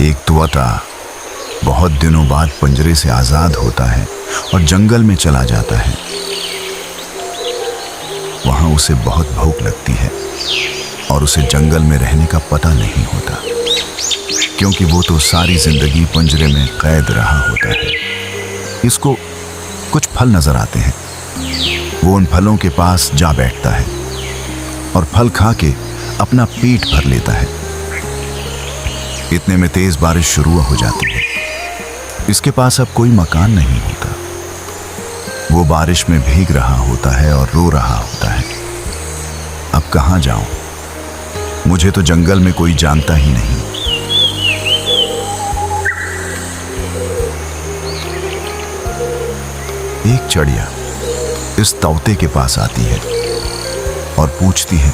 एक तोता बहुत दिनों बाद पिंजरे से आजाद होता है और जंगल में चला जाता है। वहां उसे बहुत भूख लगती है और उसे जंगल में रहने का पता नहीं होता, क्योंकि वो तो सारी जिंदगी पिंजरे में कैद रहा होता है। इसको कुछ फल नजर आते हैं। वो उन फलों के पास जा बैठता है और फल खा के अपना पेट भर लेता है। इतने में तेज बारिश शुरू हो जाती है। इसके पास अब कोई मकान नहीं होता। वो बारिश में भीग रहा होता है और रो रहा होता है। अब कहां जाऊं? मुझे तो जंगल में कोई जानता ही नहीं। एक चिड़िया इस तोते के पास आती है और पूछती है,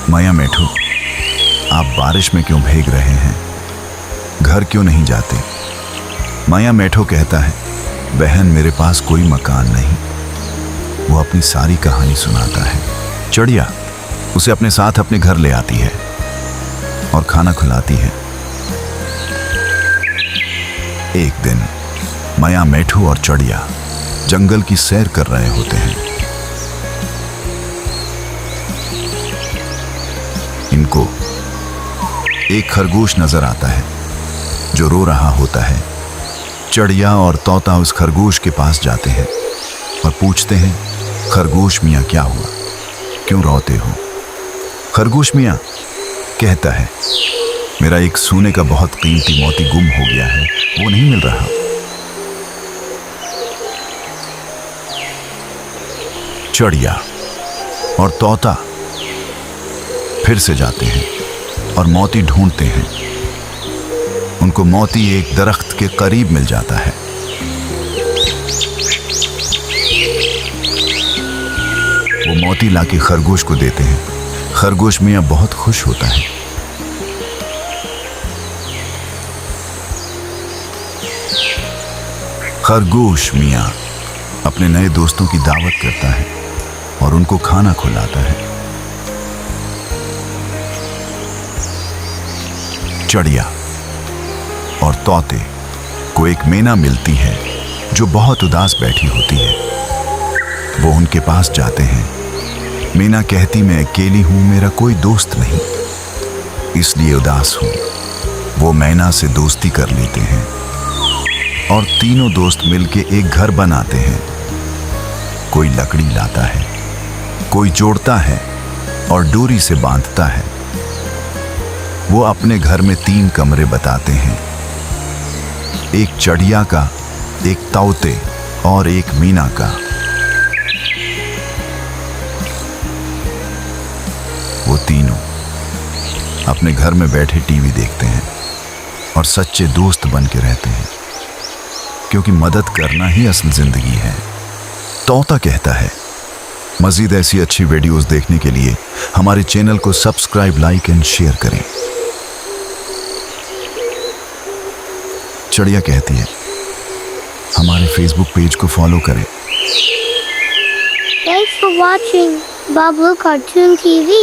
माया मेठो, आप बारिश में क्यों भीग रहे हैं? घर क्यों नहीं जाते? माया मेठो कहता है, बहन, मेरे पास कोई मकान नहीं। वो अपनी सारी कहानी सुनाता है। चिड़िया उसे अपने साथ अपने घर ले आती है और खाना खिलाती है। एक दिन माया मेठो और चिड़िया जंगल की सैर कर रहे होते हैं। इनको एक खरगोश नजर आता है जो रो रहा होता है। चिड़िया और तोता उस खरगोश के पास जाते हैं और पूछते हैं, खरगोश मियाँ, क्या हुआ? क्यों रोते हो? खरगोश मियाँ कहता है, मेरा एक सोने का बहुत कीमती मोती गुम हो गया है, वो नहीं मिल रहा। चिड़िया और तोता फिर से जाते हैं और मोती ढूंढते हैं। उनको मोती एक दरख्त के करीब मिल जाता है। वो मोती लाके खरगोश को देते हैं। खरगोश मियाँ बहुत खुश होता है। खरगोश मियाँ अपने नए दोस्तों की दावत करता है और उनको खाना खिलाता है। चिड़िया और तोते को एक मैना मिलती है जो बहुत उदास बैठी होती है। वो उनके पास जाते हैं। मैना कहती, मैं अकेली हूं, मेरा कोई दोस्त नहीं, इसलिए उदास हूं। वो मैना से दोस्ती कर लेते हैं और तीनों दोस्त मिलके एक घर बनाते हैं। कोई लकड़ी लाता है, कोई जोड़ता है और डोरी से बांधता है। वो अपने घर में 3 कमरे बताते हैं, एक चिड़िया का, एक तोते और एक मीना का। वो तीनों अपने घर में बैठे टीवी देखते हैं और सच्चे दोस्त बन के रहते हैं, क्योंकि मदद करना ही असल जिंदगी है। तोता कहता है, मजीद ऐसी अच्छी वीडियोस देखने के लिए हमारे चैनल को सब्सक्राइब, लाइक एंड शेयर करें। चिड़िया कहती है, हमारे फेसबुक पेज को फॉलो करें। Thanks for watching Babu Cartoon TV.